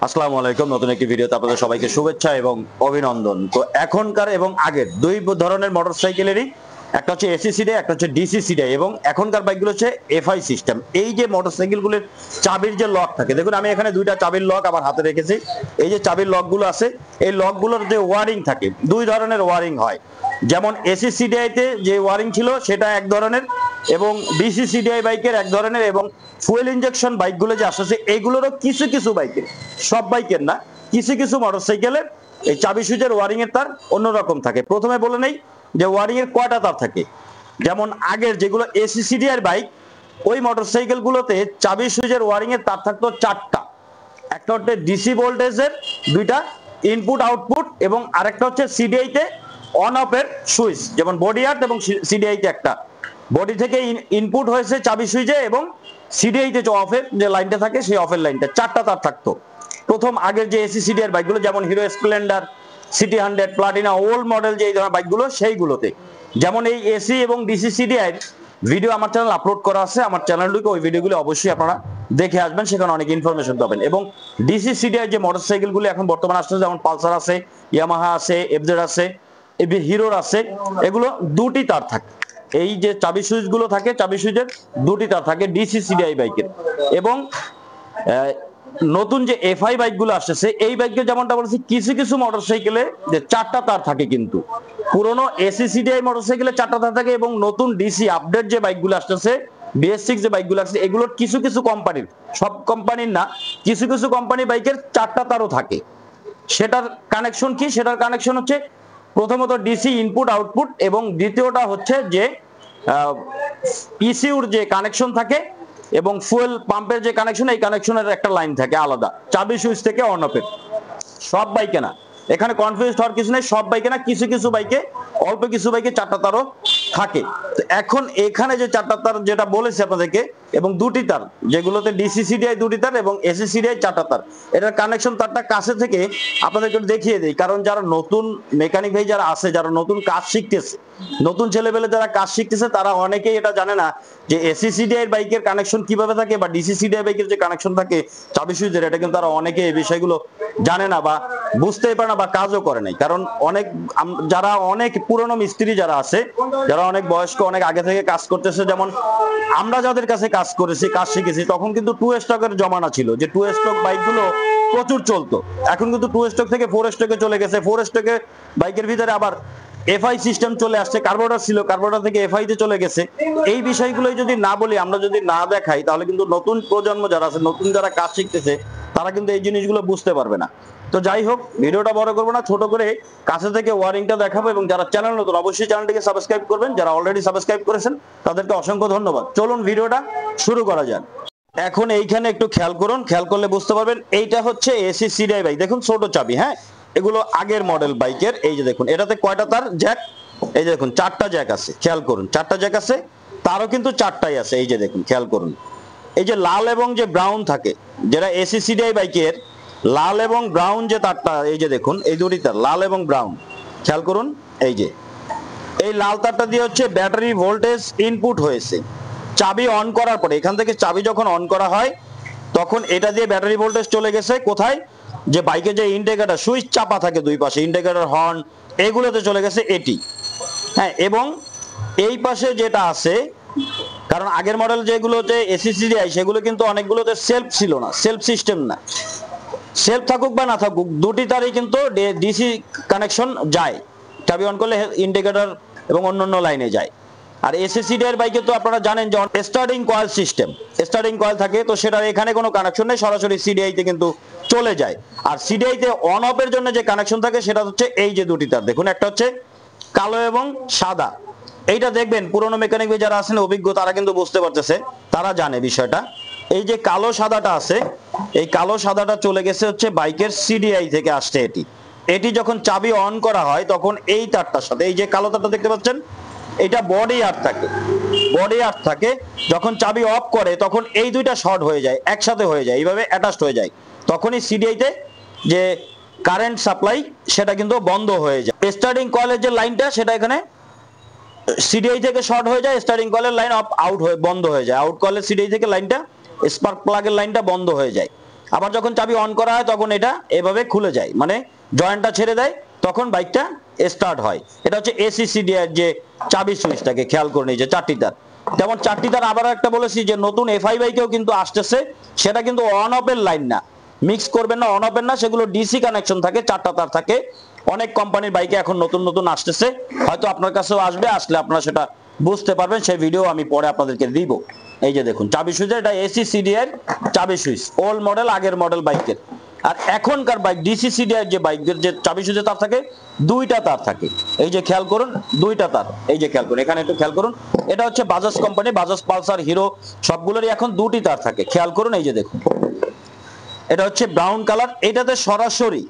আসসালামু আলাইকুম। নতুন একটি ভিডিওতে আপনাদের সবাইকে শুভেচ্ছা এবং অভিনন্দন। তো এখনকার এবং আগের দুই ধরনের মোটরসাইকেলেরই একটা হচ্ছে এসি সিডাই, একটা হচ্ছে ডিসি সিডাই, এবং এখনকার বাইকগুলো হচ্ছে এফআই সিস্টেম। এই যে মোটরসাইকেলগুলোর চাবির যে লক থাকে, দেখুন আমি এখানে দুইটা চাবির লক আমার হাতে রেখেছি। এই যে চাবির লকগুলো আছে, এই লকগুলোর যে ওয়ারিং থাকে, দুই ধরনের ওয়ারিং হয়। যেমন এসি সিডিআইতে যে ওয়ারিং ছিল সেটা এক ধরনের, এবং ডিসি সিডিআই বাইকের এক ধরনের, এবং ফুয়েল ইনজেকশন বাইকগুলো যে আসছে এইগুলোরও কিছু কিছু বাইকের, সব বাইকের না, কিছু কিছু মোটরসাইকেলের এই চাবি সুইচের ওয়ারিং এর তার অন্যরকম থাকে। প্রথমে বলে নেই যে ওয়ারিং এর কয়টা তার থাকে। যেমন আগের যেগুলো এসি সিডিআই বাইক, ওই মোটরসাইকেলগুলোতে চাবি সুইচের ওয়ারিং এর তার থাকতো চারটা। একটা হচ্ছে ডিসি ভোল্টেজের দুইটা ইনপুট আউটপুট, এবং আরেকটা হচ্ছে সিডিআই তে অন অফ এর সুইচ, যেমন বডি আর্ট এবং সিডিআই তে একটা বডি থেকে ইনপুট হয়েছে চাবি সুইচে, এবং সিডিআই তে যে অফের যে লাইনটা থাকে সেই অফের লাইনটা, চারটা তার থাকতো প্রথম আগের যে এসি সিডিআর বাইকগুলো, যেমন hero Splendor, city 100, Platina, old model যে এই ধরনের বাইকগুলো সেইগুলোতে। যেমন এই এসি এবং ডিসি সিডিআই ভিডিও আমার চ্যানেল আপলোড করা আছে, আমার চ্যানেলটিকে ওই ভিডিওগুলো অবশ্যই আপনারা দেখে আসবেন, সেখানে অনেক ইনফরমেশন পাবেন। এবং ডিসি সিডিআই যে মোটরসাইকেলগুলো এখন বর্তমানে আসছে, যেমন পালসার আছে, ইয়ামাহা আছে, এফজেড আছে, হিরোর আছে, এগুলো দুটি তার থাকে। এই যে চাবি সুইচ গুলো থাকে, চাবি সুইচের দুটি তার থাকে ডিসি সিডিআই বাইকের। এবং নতুন যে এফআই বাইকগুলো আসছে, এই বাইকে যেমনটা বলছি, কিছু কিছু মোটরসাইকেলে যে চারটা তার থাকে, কিন্তু পুরনো এসি সিডিআই মোটরসাইকেলে চারটা তার থাকে। এবং নতুন ডিসি আপডেট যে বাইকগুলো আসছে, BS6 যে বাইকগুলো আসছে, এগুলোর কিছু কিছু কোম্পানির, সব কোম্পানির না, কিছু কিছু কোম্পানি বাইকের চারটা তারও থাকে। সেটার কানেকশন কি? সেটার কানেকশন হচ্ছে প্রথমত ডিসি ইনপুট আউটপুট, এবং দ্বিতীয়টা হচ্ছে যে পিসিউর যে কানেকশন থাকে, এবং ফুয়েল পাম্পের যে কানেকশন, এই কানেকশনের একটা লাইন থাকে আলাদা চাবি সুইচ থেকে অন অফের। সব বাইকে না, এখানে কনফিউজ হওয়ার কিছু নেই, সব বাইকে না, কিছু কিছু বাইকে, অল্প কিছু বাইকে চারটা তারও থাকে। তো এখন এখানে যে চারটা তার যেটা বলেছি আপনাদেরকে, এবং দুটি তার যেগুলোতে ডিসি সিডিআই দুটি তার এবং এসি সিডিআই চারটা তার, এটার কানেকশন তারটা কাছে থেকে আপনাদেরকে দেখিয়ে দিই। কারণ যারা নতুন মেকানিক ভাই যারা আছে, যারা নতুন কাজ শিখতেছে, নতুন ছেলেবেলে যারা কাজ শিখতেছে, তারা অনেকেই এটা জানে না যে এসি সিডিআই বাইকের কানেকশন কিভাবে থাকে, বা ডিসি সিডিআই বাইকের যে কানেকশন থাকে চাবি সুইচের, এটা কিন্তু তারা অনেকে এই বিষয়গুলো জানে না, বা বুঝতেই পারে না, বা কাজও করে নাই। কারণ অনেক যারা অনেক পুরনো মিস্ত্রি যারা আছে, যারা অনেক বয়স্ক, অনেক আগে থেকে কাজ করতেছে, যেমন আমরা যাদের কাছে কাজ করেছি, কাজ শিখেছি, তখন কিন্তু টু স্টকের জমানা ছিল, যে টু স্টক বাইকগুলো প্রচুর চলতো। এখন কিন্তু টু স্টক থেকে ফোর স্টকে চলে গেছে, ফোর স্টকে বাইকের ভিতরে আবার এফআই সিস্টেম চলে আসছে, কার্বোরেটর ছিল, কার্বোরেটর থেকে এফআই তে চলে গেছে। এই বিষয়গুলোই যদি না বলি, আমরা যদি না দেখাই, তাহলে কিন্তু নতুন প্রজন্ম যারা আছে, নতুন যারা কাজ শিখতেছে, তারা কিন্তু এই জিনিসগুলো বুঝতে পারবে না। তো যাই হোক, ভিডিওটা বড় করবো না, ছোট করে কাছে থেকে ওয়ারিংটা দেখাবো। এবং যারা চ্যানেল নতুন, অবশ্যই চ্যানেলটিকে সাবস্ক্রাইব করবেন, যারা অলরেডি সাবস্ক্রাইব করেছেন তাদেরকে অসংখ্য ধন্যবাদ। চলুন ভিডিওটা শুরু করা যাক। এখন এইখানে একটু খেয়াল করুন, খেয়াল করলে বুঝতে পারবেন, এইটা হচ্ছে এসি সিডিআই বাইক। দেখুন ছোট চাবি, হ্যাঁ, এগুলো আগের মডেল বাইকের। এই যে দেখুন, এটাতে কয়টা তার জ্যাক, এই যে দেখুন চারটা জ্যাক আছে, খেয়াল করুন চারটা জ্যাক আছে, তারও কিন্তু চারটাই আছে। এই যে দেখুন, খেয়াল করুন, এই যে লাল এবং যে ব্রাউন থাকে, যেটা এসি সিডিআই বাইকের লাল এবং ব্রাউন যে তারটা, এই যে দেখুন এই দুটি তার লাল এবং ব্রাউন, খেয়াল করুন। এই যে এই লাল তারটা দিয়ে হচ্ছে ব্যাটারি ভোল্টেজ ইনপুট হয়েছে। চাবি অন করার পরে, এখান থেকে চাবি যখন অন করা হয়, তখন এটা দিয়ে ব্যাটারি ভোল্টেজ চলে গেছে কোথায়, যে বাইকে যে ইন্ডিকেটর সুইচ চাপা থাকে দুই পাশে, ইন্ডিকেটর, হর্ন, এগুলোতে চলে গেছে এটি, হ্যাঁ। এবং এই পাশে যেটা আছে, কারণ আগের মডেল যেগুলোতে এসি সিডিআই, সেগুলো কিন্তু অনেকগুলোতে সেলফ ছিল না, সেলফ সিস্টেম না। সেলফ থাকুক বা না থাকুক, দুটি তারই কিন্তু ডিসি কানেকশন যায়, চাবি অন করলে ইন্ডিকেটর এবং অন্যান্য লাইনে যায়। আর এসএসসিডি এর বাইকে তো আপনারা জানেন যে starting coil system, starting coil থাকে, তো সেটার এখানে কোনো কানেকশন নেই, সরাসরি সিডিআই তে কিন্তু চলে যায়। আর সিডিআই তে অন অফ এর জন্য যে কানেকশন থাকে, সেটা হচ্ছে এই যে দুটি তার দেখুন, একটা হচ্ছে কালো এবং সাদা। এইটা দেখবেন পুরনো মেকানিক যারা আছেন অভিজ্ঞ, তারা কিন্তু বুঝতে পারতেছে, তারা জানে বিষয়টা। এই যে কালো সাদাটা আছে, এই কালো সাদাটা চলে গেছে হচ্ছে বাইকের সিডিআই থেকে আসছে এটি। এটি যখন চাবি অন করা হয়, তখন এই তারটার সাথে, এই যে কালো তারটা দেখতে পাচ্ছেন, এটা বডি আর্ট থাকে, বডি আর্ট থাকে। যখন চাবি অফ করে, তখন এই দুইটা শর্ট হয়ে যায়, একসাথে হয়ে যায়, এইভাবে অ্যাটাচড হয়ে যায়। তখনই সিডিআই তে যে কারেন্ট সাপ্লাই, সেটা কিন্তু বন্ধ হয়ে যায়। স্টার্টিং কয়েলের যে লাইনটা, সেটা এখানে সিডিআই থেকে শর্ট হয়ে যায়, স্টার্টিং কয়েলের লাইন অফ আউট হয়ে বন্ধ হয়ে যায়, আউট কয়েলের সিডিআই থেকে লাইনটা, স্পার্ক প্লাগের লাইনটা বন্ধ হয়ে যায়। আবার যখন চাবি অন করা হয় তখন এটা এভাবে খুলে যায়, মানে জয়েন্টটা ছেড়ে দেয়, তখন বাইকটা স্টার্ট হয়। এটা হচ্ছে এসিসিডিআই যে চাবি সুইচটাকে খেয়াল করে নিয়েছে 4টি তার। যেমন 4টি তার আবার একটা বলেছি যে নতুন এফআই বাইকেও কিন্তু আসতেছে, সেটা কিন্তু অন অফের লাইন না, মিক্স করবেন না, অন অফের না, সেগুলো ডিসি কানেকশন থাকে, 4টা তার থাকে। অনেক কোম্পানির বাইকে এখন নতুন নতুন আসতেছে, হয়তো আপনার কাছেও আসবে, আসলে আপনারা সেটা বুঝতে পারবেন, সেই ভিডিও আমি পরে আপনাদেরকে দিব। এই যে দেখুন চাবি সুইচের, এটা এসিসিডিআই চাবি সুইচ, ওল্ড মডেল, আগের মডেল বাইকের। আর এখনকার বাইক ডিসিসিডিআই যে বাইকের যে চাবি সুইচের তার থাকে, 2টা তার থাকে। এই যে খেয়াল করুন 2টা তার, এই যে খেয়াল করুন, এখানে একটু খেয়াল করুন, এটা হচ্ছে Bajaj company, Bajaj Pulsar Hero সবগুলোরই এখন 2টি তার থাকে, খেয়াল করুন। এই যে দেখুন এটা হচ্ছে ব্রাউন কালার, এটাতে সরাসরি,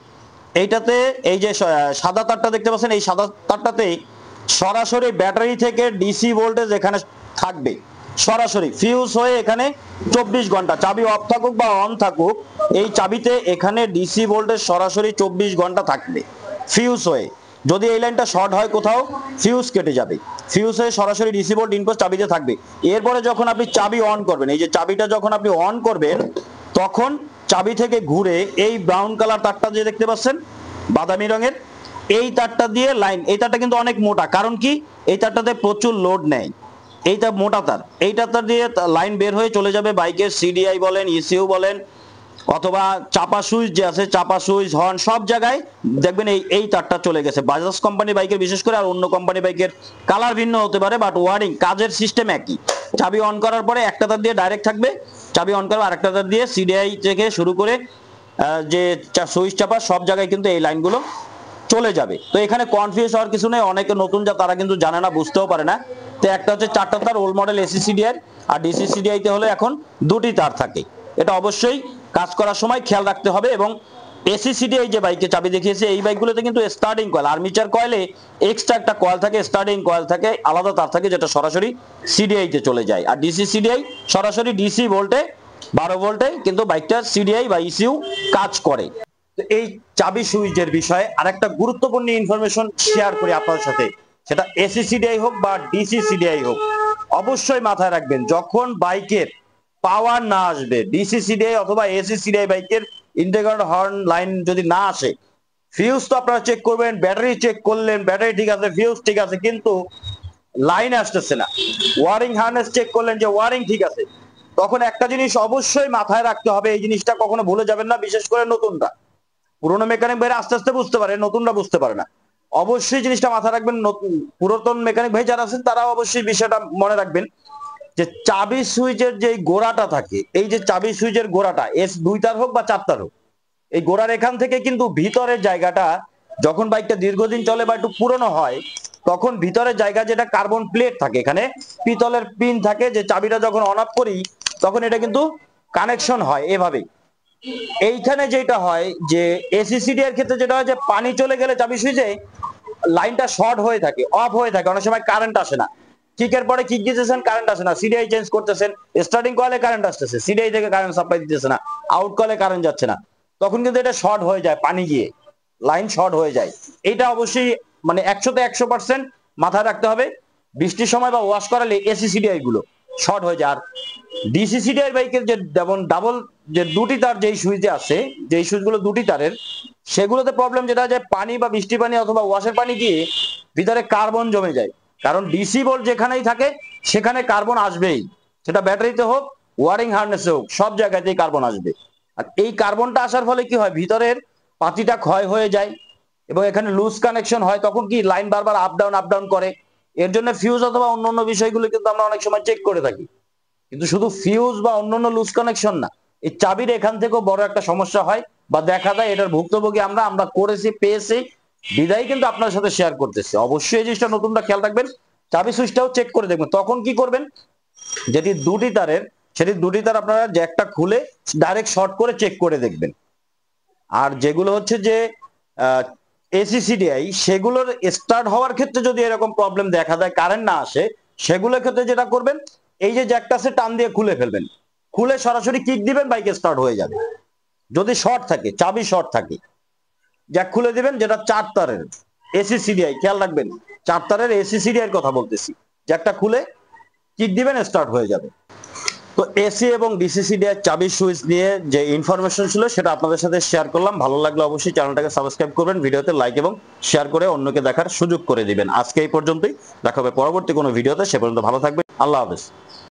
এইটাতে এই যে সাদা তারটা দেখতে পাচ্ছেন, এই সাদা তারটাতেই সরাসরি ব্যাটারি থেকে ডিসি ভোল্টেজ এখানে থাকবে, সরাসরি ফিউজ হয়ে এখানে 24 ঘন্টা, চাবি অফ থাকুক বা অন থাকুক, এই চাবিতে এখানে ডিসি ভোল্টেজ সরাসরি 24 ঘন্টা থাকবে ফিউজ হয়ে। যদি এই লাইনটা শর্ট হয় কোথাও, ফিউজ কেটে যাবে, ফিউজ হয়ে সরাসরি ডিসি ভোল্ট ইনপুট চাবিতে থাকবে। এরপরে যখন আপনি চাবি অন করবেন, এই যে চাবিটা যখন আপনি অন করবেন, তখন চাবি থেকে ঘুরে এই ব্রাউন কালার তারটা যে দেখতে পাচ্ছেন বাদামি রঙের, এই তারটা দিয়ে লাইন, এই তারটা কিন্তু অনেক মোটা, কারণ কি এই তারটাতে প্রচুর লোড নেয়, এইটা মোটা তার, এইটা তার দিয়ে লাইন বের হয়ে চলে যাবে বাইকের সিডিআই বলেন, ইসিউ বলেন, অথবা চাপা সুইচ যে আছে, চাপা সুইচ, হর্ন, সব জায়গায় দেখবেন এই তারটা চলে গেছে। বাজাজ কোম্পানি বাইকের বিশেষ করে, আর অন্য কোম্পানি বাইকের কালার ভিন্ন হতে পারে, বাট ওয়ারিং কাজের সিস্টেম একই। চাবি অন করার পরে একটা তার দিয়ে ডাইরেক্ট থাকবে, চাবি অন করবে আরেকটা তার দিয়ে, সিডিআই থেকে শুরু করে যে সুইচ চাপা সব জায়গায় কিন্তু এই লাইনগুলো চলে যাবে। তো এখানে কনফিউজ হওয়ার কিছু নেই, অনেকে নতুন যা তারা কিন্তু জানে না, বুঝতেও পারে না। তো একটা হচ্ছে 4টা তার ওল্ড মডেল এসিসিডিআই, আর ডিসিসিডিআই তে হলে এখন 2টি তার থাকে। এটা অবশ্যই কাজ করার সময় খেয়াল রাখতে হবে। এবং এসিসিডিআই যে বাইকে চাবি দেখিয়েছে, এই বাইকগুলোতে কিন্তু স্টার্টিং কয়েল, আর্মিচার কয়েলে এক্সট্রা একটা কয়েল থাকে, স্টার্টিং কয়েল থাকে, আলাদা তার থাকে, যেটা সরাসরি সিডিআই তে চলে যায়। আর ডিসিসিডিআই সরাসরি ডিসি ভোল্টে 12 ভোল্টে কিন্তু বাইকটা সিডিআই বা ইসিউ কাজ করে। তো এই চাবি সুইচের বিষয়ে আরেকটা গুরুত্বপূর্ণ ইনফরমেশন শেয়ার করি আপনাদের সাথে, সেটা এসিসিডিআই হোক বা ডিসিসিডিআই হোক, অবশ্যই মাথায় রাখবেন যখন বাইকের পাওয়ার না আসবে, ডিসিসিডিআই অথবা এসিসিডিআই বাইকের ইন্টিগ্রেটেড হর্ন লাইন যদি না আসে, ফিউজ তো আপনারা চেক করবেন, ব্যাটারি চেক করলেন, ব্যাটারি ঠিক আছে, ফিউজ ঠিক আছে, কিন্তু লাইন আসতেছে না, ওয়ারিং হার্নেস চেক করলেন যে ওয়ারিং ঠিক আছে, তখন একটা জিনিস অবশ্যই মাথায় রাখতে হবে, এই জিনিসটা কখনো ভুলে যাবেন না, বিশেষ করে নতুনরা। পুরোনো মেকানিক ভাইরা আস্তে আস্তে বুঝতে পারে, নতুনরা বুঝতে পারে না। অবশ্যই জিনিসটা মাথায় রাখবেন, পুরাতন মেকানিক ভাই যারা আছেন তারা অবশ্যই বিষয়টা মনে রাখবেন যে চাবি সুইচের যে গোড়াটা থাকে, এই যে চাবি সুইচের গোড়াটা, এস 2 তার হোক বা 4 তার হোক, এই গোড়ার এখান থেকে কিন্তু ভিতরের জায়গাটা, যখন বাইকটা দীর্ঘদিন চলে বা একটু পুরনো হয়, তখন ভিতরের জায়গা যেটা কার্বন প্লেট থাকে, এখানে পিতলের পিন থাকে, যে চাবিটা যখন অন অফ করি তখন এটা কিন্তু কানেকশন হয় এভাবে। এইখানে যেটা হয় যে এসিসিডি এর ক্ষেত্রে যেটা হয় যে পানি চলে গেলে চাবি সুইচে লাইনটা শর্ট হয়ে থাকে, অফ হয়ে থাকে, অনেক সময় কারেন্ট আসে না, কিকের পরে কিক দিতেছেন কারেন্ট আসে না, সিডিআই চেঞ্জ করতেছেন, স্টার্টিং কয়েলে কারেন্ট আসতেছে, সিডিআই থেকে কারেন্ট সাপ্লাই দিতেছে না, আউট কয়েলে কারেন্ট যাচ্ছে না, তখন কিন্তু এটা শর্ট হয়ে যায়, পানি গিয়ে লাইন শর্ট হয়ে যায়। এটা অবশ্যই মানে 100তে 100% মাথায় রাখতে হবে। বৃষ্টির সময় বা ওয়াশ করালে এসিসিডিআই গুলো শর্ট হয়ে যায়। আর ডিসিসিডিআই বাইকের যে যেমন ডাবল যে 2টি তার যেই সুইচে আছে, যেই সুইচগুলো 2টি তারের, সেগুলোতে প্রবলেম যেটা যে পানি বা বৃষ্টি পানি অথবা ওয়াশের পানি গিয়ে ভিতরে কার্বন জমে যায়, কারণ ডিসি ভোল্ট যেখানেই থাকে সেখানে কার্বন আসবেই, সেটা ব্যাটারিতে হোক, ওয়ারিং হার্নেসে হোক, সব জায়গাতেই কার্বন আসবে। আর এই কার্বনটা আসার ফলে কি হয়, ভিতরের পাতিটা ক্ষয় হয়ে যায় এবং এখানে লুজ কানেকশন হয়, তখন কি লাইন বারবার আপ ডাউন করে। এর জন্য ফিউজ অথবা অন্যান্য বিষয়গুলো কিন্তু আমরা অনেক সময় চেক করে থাকি, কিন্তু শুধু ফিউজ বা অন্যান্য লুজ কানেকশন না, এই চাবির এখান থেকেও বড় একটা সমস্যা হয় বা দেখা যায়, এটার ভুক্তভোগী আমরা করেছি, পেয়েছি, বিদায় কিন্তু আপনার সাথে শেয়ার করতেছি। অবশ্যই এই জিনিসটা নতুনটা খেয়াল রাখবেন, চাবি সুইচটাও চেক করে দেখবেন। তখন কি করবেন, যেটি 2টি তারের, সেটি 2টি তার আপনারা জ্যাকটা খুলে ডাইরেক্ট শর্ট করে চেক করে দেখবেন। আর যেগুলো হচ্ছে যে এসিসিডিআই, সেগুলোর স্টার্ট হওয়ার ক্ষেত্রে যদি এরকম প্রবলেম দেখা যায়, কারেন্ট না আসে, সেগুলোর ক্ষেত্রে যেটা করবেন, এই যে জ্যাকটা আছে টান দিয়ে খুলে ফেলবেন, খুলে সরাসরি কিক দিবেন, বাইক স্টার্ট হয়ে যাবে। যদি শর্ট থাকে, চাবি শর্ট থাকে, জ্যাক খুলে দিবেন, যেটা 4 তারের এসিসিডিআই, খেয়াল রাখবেন 4 তারের এসিসিডিআই এর কথা বলতেছি, জ্যাকটা খুলে কিক দিবেন, স্টার্ট হয়ে যাবে। তো এসি এবং ডিসিসিডি এর চাবি সুইচ নিয়ে যে ইনফরমেশন ছিল সেটা আপনাদের সাথে শেয়ার করলাম। ভালো লাগলে অবশ্যই চ্যানেলটাকে সাবস্ক্রাইব করবেন, ভিডিওতে লাইক এবং শেয়ার করে অন্যকে দেখার সুযোগ করে দিবেন। আজকে এই পর্যন্তই, দেখা হবে পরবর্তী কোনো ভিডিওতে। সে পর্যন্ত ভালো থাকবেন, আল্লাহ হাফেজ।